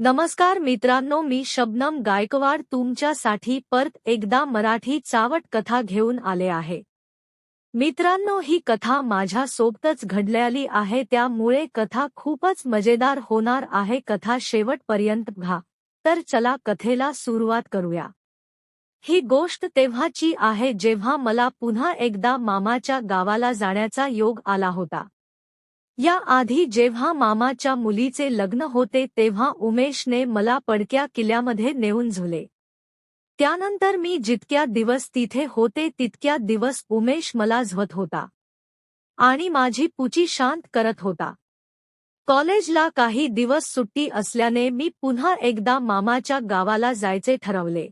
नमस्कार मित्रांनो, मी शबनम गायकवाड तुमच्यासाठी परत एकदा मराठी चावट कथा घेऊन आले आहे। मित्रांनो, ही कथा माझ्या सोबतच घडलेली आहे, त्यामुळे कथा खूपच मजेदार होणार आहे। कथा शेवटपर्यंत बघा। तर चला कथेला सुरुवात करूया। ही गोष्ट तेव्हाची आहे जेव्हा मला पुन्हा एकदा मामाच्या गावाला जाण्याचा योग आला होता। या आधी जेव्हा मामाच्या मुलीचे लग्न होते तेव्हा उमेशने मला पडक्या किल्ल्यामध्ये नेऊन झुले। त्यानंतर मी जितक्या दिवस तिथे होते तितक्या दिवस उमेश मला झवत होता आणि माझी पुची शांत करत होता। कॉलेजला काही दिवस सुट्टी असल्याने मी पुन्हा एकदा मामाच्या गावाला जायचे ठरवले।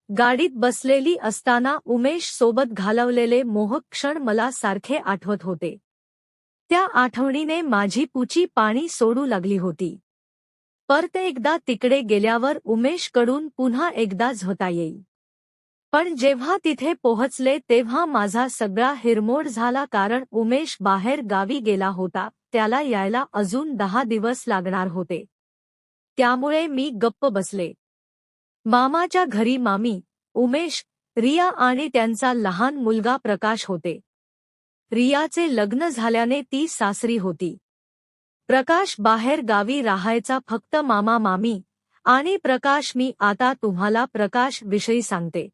गाडीत बसलेली असताना उमेश सोबत घालवलेले मोहक क्षण मला सारखे आठवत होते। त्या आठवणीने माझी पुची पाणी सोडू लागली होती। परत एकदा तिकडे गेल्यावर उमेशकडून पुन्हा एकदा झोता येईल। पण जेव्हा तिथे पोहोचले तेव्हा माझा सगळा हिरमोड झाला, कारण उमेश बाहेर गावी गेला होता। त्याला यायला अजून 10 दिवस लागणार होते। त्यामुळे मी गप्प बसले। मामाच्या घरी मामी, उमेश, रिया आणि त्यांचा लहान मुलगा प्रकाश होते। रियाचे लग्न झाल्याने ती सासरी होती। प्रकाश बाहेर गावी राहायचा। फक्त मामा मामी आणि प्रकाश। मी आता तुम्हाला प्रकाश विषयी सांगते।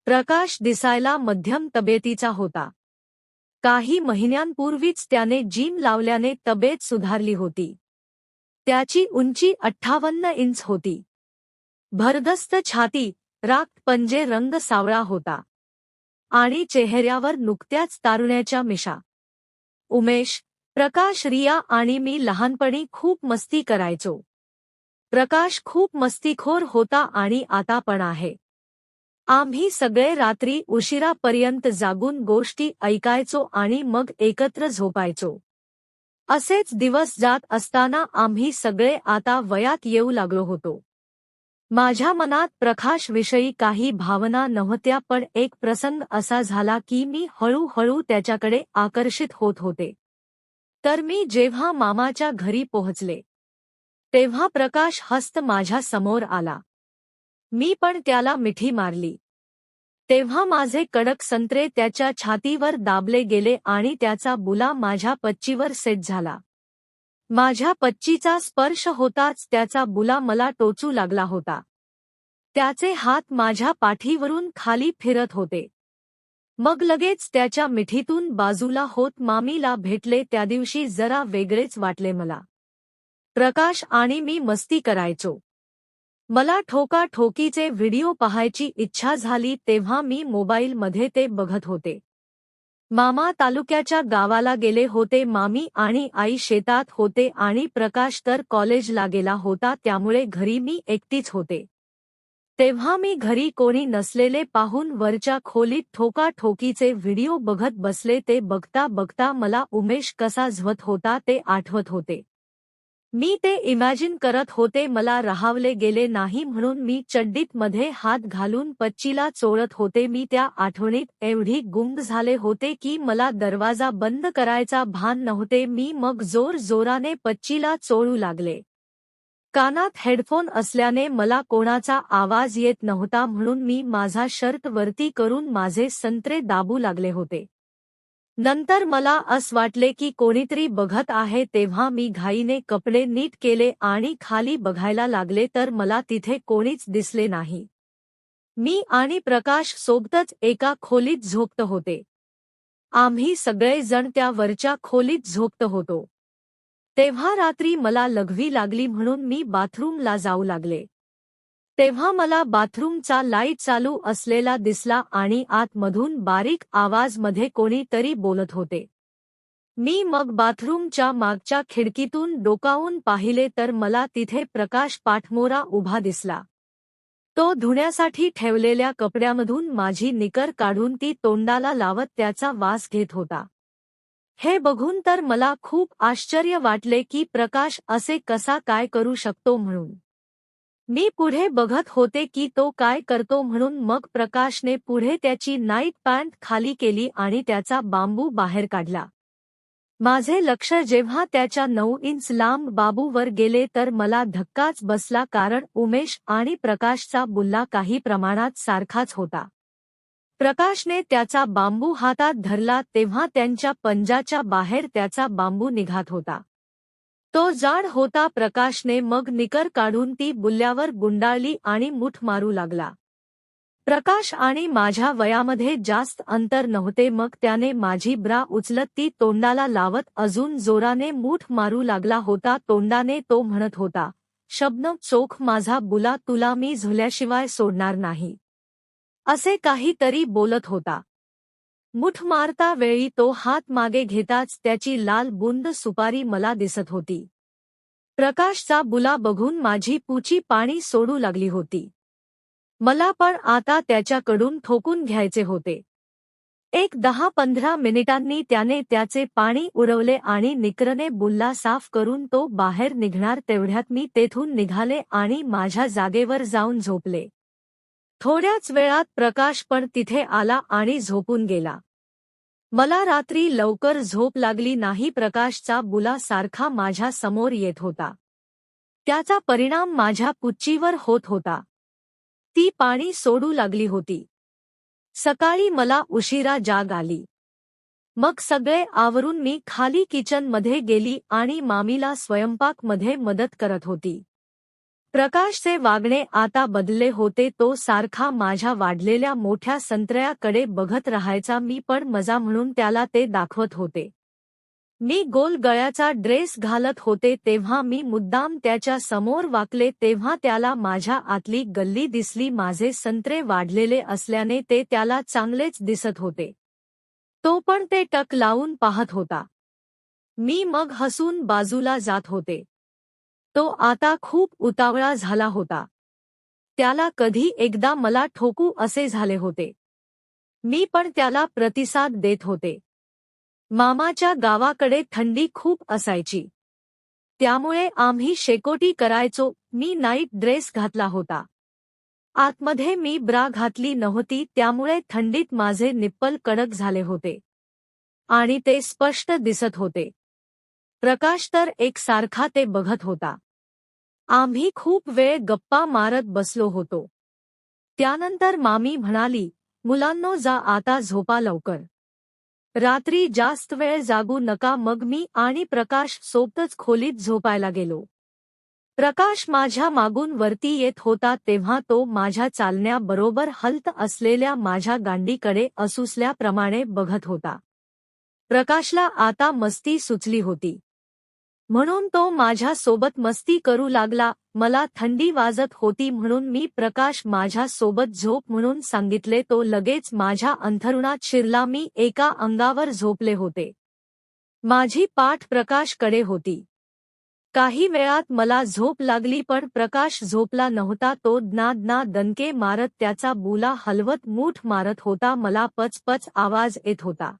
प्रकाश दिसायला मध्यम तब्येतीचा होता। काही महिन्यांपूर्वीच त्याने जिम लावल्याने तब्येत सुधारली होती। त्याची उंची 58 इंच होती। भरदस्त छाती, राख पंजे, रंग सावळा होता आणि चेहऱ्यावर नुकत्याच तारुण्याच्या मिशा। उमेश, प्रकाश, रिया आणि मी लहानपणी खूप मस्ती करायचो। प्रकाश खूप मस्तीखोर होता आणि आता पण आहे। आम्ही सगळे रात्री उशिरापर्यंत जागून गोष्टी ऐकायचो आणि मग एकत्र झोपायचो। असेच दिवस जात असताना आम्ही सगळे आता वयात येऊ लागलो होतो। माझ्या मनात प्रकाशविषयी काही भावना नव्हत्या, पण एक प्रसंग असा झाला की मी हळूहळू त्याच्याकडे आकर्षित होत होते। तर मी जेव्हा मामाच्या घरी पोहोचले तेव्हा प्रकाश हसत माझ्या समोर आला। मी पण त्याला मिठी मारली। तेव्हा माझे कडक संत्रे त्याच्या छातीवर दाबले गेले आणि त्याचा बुला माझ्या पच्चीवर सेट झाला। माझ्या पच्चीचा स्पर्श होताच त्याचा बुला मला टोचू लागला होता। त्याचे हात माझ्या पाठीवरून खाली फिरत होते। मग लगेच त्याच्या मिठीतून बाजूला होत मामीला भेटले। त्या दिवशी जरा वेगळेच वाटले मला। प्रकाश आणि मी मस्ती करायचो। मला ठोकाठोकीचे व्हिडिओ पाहायची इच्छा झाली तेव्हा मी मोबाईलमध्ये ते बघत होते। मामा तालुक्याच्या गावाला गेले होते, मामी आणि आई शेतात होते आणि प्रकाश तर कॉलेजला गेला होता, त्यामुळे घरी मी एकटीच होते। तेव्हा मी घरी कोणी नसलेले पाहून वरच्या खोलीत ठोकाठोकीचे व्हिडिओ बघत बसले। ते बघता बघता मला उमेश कसा झवत होता ते आठवत होते। मी ते इमॅजिन करत होते। मला राहावले गेले नाही म्हणून मी चड्डीत मध्ये हात घालून पच्चीला चोळत होते। मी त्या आठवणीत एवढी गुंग झाले होते की मला दरवाजा बंद करायचा भान नव्हते। मी मग जोराने पच्चीला चोळू लागले। कानात हेडफोन असल्याने मला कोणाचा आवाज येत नव्हता, म्हणून मी माझा शर्ट वरती करून माझे संत्रे दाबू लागले होते। नंतर मला असं वाटले की कोणीतरी बघत आहे, तेव्हा मी घाईने कपडे नीट केले आणि खाली बघायला लागले तर मला तिथे कोणीच दिसले नाही। मी आणि प्रकाश सोबतच एका खोलीत झोपत होते। आम्ही सगळे जण त्या वरच्या खोलीत झोपत होतो। तेव्हा रात्री मला लघवी लागली म्हणून मी बाथरूमला जाऊ लागले। तेव्हा मला बाथरूमचा लाईट चालू असलेला दिसला आणि आतमधून बारीक आवाजमध्ये कोणीतरी बोलत होते। मी मग बाथरूमच्या मागच्या खिडकीतून डोकावून पाहिले तर मला तिथे प्रकाश पाठमोरा उभा दिसला। तो धुण्यासाठी ठेवलेल्या कपड्यामधून माझी निकर काढून ती तोंडाला लावत त्याचा वास घेत होता। हे बघून तर मला खूप आश्चर्य वाटले की प्रकाश असे कसा काय करू शकतो म्हणून। मी पुढे बघत होते की तो काय करतो म्हणून। मग प्रकाशने पुढे त्याची नाईट पॅन्ट खाली केली आणि त्याचा बांबू बाहेर काढला। माझे लक्ष जेव्हा त्याच्या 9 इंच लांब बाबूवर गेले तर मला धक्काच बसला, कारण उमेश आणि प्रकाशचा बुल्ला काही प्रमाणात सारखाच होता. प्रकाशने त्याचा बांबू हातात धरला तेव्हा त्यांच्या पंजाच्या बाहेर त्याचा बांबू निघत होता. तो जाड होता. प्रकाशने मग निकर काढून ती बुल्ल्यावर गुंडाळली आणि मूठ मारू लागला. प्रकाश आणि माझ्या वयामध्ये जास्त अंतर नव्हते. मग त्याने माझी ब्रा उचलत ती तोंडाला लावत अजून जोराने मूठ मारू लागला होता. तोंडाने तो म्हणत होता, शबनम चोख माझा बुला, तुला मी झुल्याशिवाय सोडणार नाही, असे काहीतरी बोलत होता. मूठ मारता वेळी तो हात मागे घेताच त्याची लाल बुंद सुपारी मला दिसत होती. प्रकाशचा बुला बघून माझी पुची पाणी सोडू लागली होती. मला पण आता त्याच्याकडून ठोकून घ्यायचे होते. 10-15 मिनिटांनी त्याने त्याचे पाणी उरवले आणि निकरने बुल्ला साफ करून तो बाहेर निघणार तेवढ्यात मी तेथून निघाले आणि माझ्या जागेवर जाऊन झोपले. थोड्याच वेळात प्रकाश पण तिथे आला आणि झोपून गेला. मला रात्री लवकर झोप लागली नाही. प्रकाशचा बुला सारखा माझ्या समोर येत होता. त्याचा परिणाम माझ्या पुच्चीवर होत होता. ती पाणी सोडू लागली होती. सकाळी मला उशिरा जाग आली. मग सगळे आवरून मी खाली किचनमध्ये गेली आणि मामीला स्वयंपाकमध्ये मदत करत होती. प्रकाशचे वागणे आता बदलले होते. तो सारखा माझ्या वाढलेल्या मोठ्या संत्र्याकडे बघत राहायचा. मी पण मजा म्हणून त्याला ते दाखवत होते. मी गोल गळ्याचा ड्रेस घालत होते तेव्हा मी मुद्दाम त्याच्या समोर वाकले तेव्हा त्याला माझ्या आतली गल्ली दिसली. माझे संत्रे वाढलेले असल्याने ते त्याला चांगलेच दिसत होते. तो पण ते टक लावून पाहत होता. मी मग हसून बाजूला जात होते. तो आता खूप उतावळा झाला होता. त्याला कधी एकदा मला ठोकू असे झाले होते. मी पण त्याला प्रतिसाद देत होते. मामाच्या गावाकडे थंडी खूप असायची. त्यामुळे आम्ही शेकोटी करायचो. मी नाईट ड्रेस घातला होता. आतमध्ये मी ब्रा घातली नव्हती त्यामुळे थंडीत माझे निप्पल कडक झाले होते आणि ते स्पष्ट दिसत होते. प्रकाश तर एकसारखा ते बघत होता. आम्ही खूप वेळ गप्पा मारत बसलो होतो. त्यानंतर मामी म्हणाली, मुलांनो जा आता झोपा लवकर. रात्री जास्त वेळ जागू नका. मग मी आणि प्रकाश सोबतच खोलीत झोपायला गेलो. प्रकाश माझ्या मागून वरती येत होता तेव्हा तो माझ्या चालण्याबरोबर हलत असलेल्या माझ्या गांडीकडे असुसल्याप्रमाणे बघत होता. प्रकाशला आता मस्ती सुचली होती. म्हणून तो माझ्या सोबत मस्ती करू लागला. मला थंडी वाजत होती म्हणून मी प्रकाश माझ्या सोबत झोप म्हणून सांगितले. तो लगेच माझ्या अंथरुणात शिरला. मी एका अंगावर झोपले होते. माझी पाठ प्रकाशकडे होती. काही वेळात मला झोप लागली पण प्रकाश झोपला नव्हता. तो दना दणके मारत त्याचा बुला हलवत मूठ मारत होता. मला पचपच आवाज येत होता.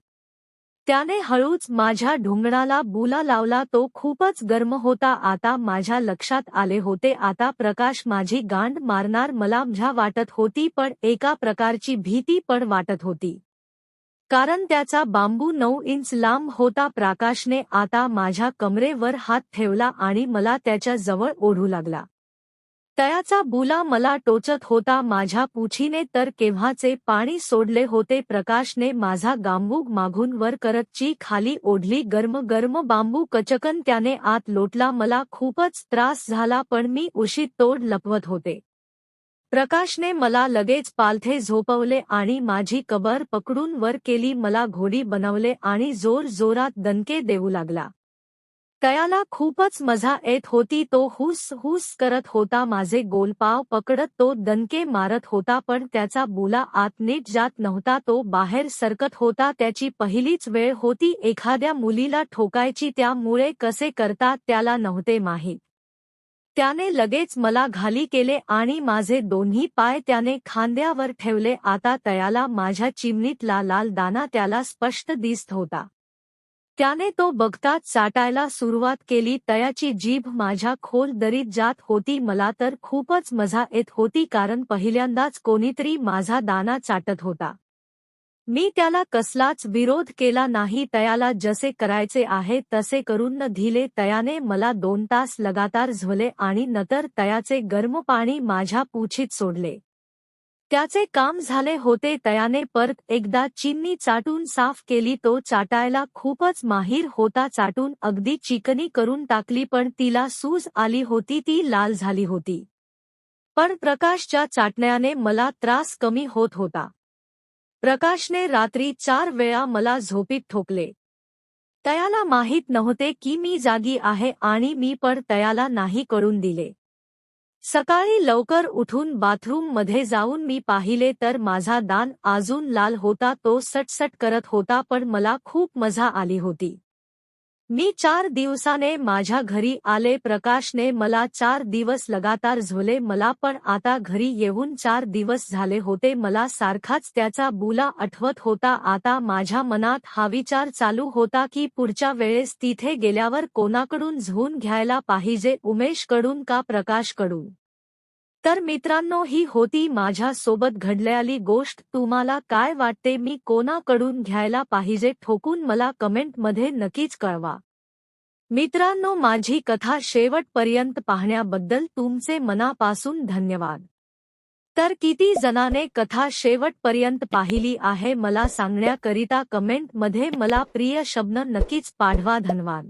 त्याने हळूच माझ्या ढुंगणाला बुला लावला. तो खूपच गरम होता. आता माझ्या लक्षात आले होते आता प्रकाश माझी गांड मारणार. मला मजा वाटत होती पण एका प्रकारची भीती पण वाटत होती. कारण त्याचा बांबू 9 इंच लांब होता. प्रकाशने आता माझ्या कमरेवर हात ठेवला आणि मला त्याच्या जवळ ओढू लागला. त्याचा बुला मला टोचत होता. माझ्या पुछीने तर केव्हाचे पाणी सोडले होते. प्रकाशने माझा गांबूग मागून वर करत ची खाली ओढली. गरम बांबू कचकन त्याने आत लोटला. मला खूपच त्रास झाला पण मी उशीत तोड लपवत होते. प्रकाशने मला लगेच पालथे झोपवले आणि माझी कबर पकडून वर केली. मला घोडी बनवले आणि जोरात दणके देऊ लागला. त्याला खूपच मजा येत होती. तो हुस करत होता. माझे गोलपाव पकडत तो दणके मारत होता पण त्याचा बुला आत नीट जात नव्हता. तो बाहेर सरकत होता. त्याची पहिलीच वेळ होती एखाद्या मुलीला ठोकायची. त्यामुळे कसे करतात त्याला नव्हते माहीत. त्याने लगेच मला घाली केले आणि माझे दोन्ही पाय त्याने खांद्यावर ठेवले. आता त्याला माझ्या चिमणीतला लाल दाना त्याला स्पष्ट दिसत होता. त्याने तो बघताच चाटायला सुरुवात केली. त्याची जीभ माझ्या खोल दरीत जात होती. मला तर खूपच मजा येत होती कारण पहिल्यांदाच कोणीतरी माझा दाना चाटत होता. मी त्याला कसलाच विरोध केला नाही, त्याला जसे करायचे आहे तसे करून दिले. त्याने मला 2 तास लगातार झोले आणि नंतर त्याचे गरम पाणी माझ्या पुछीत सोडले. त्याचे काम झाले होते. त्याने परत एकदा चिमणी चाटून साफ केली. तो चाटायला खूपच माहीर होता. चाटून अगदी चिकनी करून टाकली, पण तिला सूज आली होती, ती लाल झाली होती. पण प्रकाशच्या चाटण्याने मला त्रास कमी होत होता. प्रकाशने रात्री 4 वेळा मला झोपीत ठोकले. त्याला माहीत नव्हते की मी जागी आहे आणि मी पण त्याला नाही कळून दिले. सकाळी लवकर उठून बाथरूममध्ये जाऊन मी पाहिले तर माझा दान अजून लाल होता. तो सटसट करत होता, पण मला खूप मजा आली होती. मी 4 दिवसाने माझ्या घरी आले. प्रकाशने मला 4 दिवस लगातार झोले. मला पण आता घरी येऊन 4 दिवस झाले होते. मला सारखाच त्याचा बुला आठवत होता. आता माझ्या मनात हा विचार चालू होता की पुढच्या वेळेस तिथे गेल्यावर कोणाकडून झोन घ्यायला पाहिजे, उमेशकडून का प्रकाशकडून. तर मित्रांनो, ही होती माझ्या सोबत घडलेली गोष्ट. तुम्हाला काय वाटते, मी कोणाकडून घ्यायला पाहिजे, ठोकून मला कमेंटमध्ये नक्कीच कळवा. मित्रांनो, माझी कथा शेवटपर्यंत पाहण्याबद्दल तुमचे मनापासून धन्यवाद. तर किती जणाने कथा शेवटपर्यंत पाहिली आहे मला सांगण्याकरिता कमेंटमध्ये मला प्रिय शब्द नक्कीच पाठवा. धन्यवाद.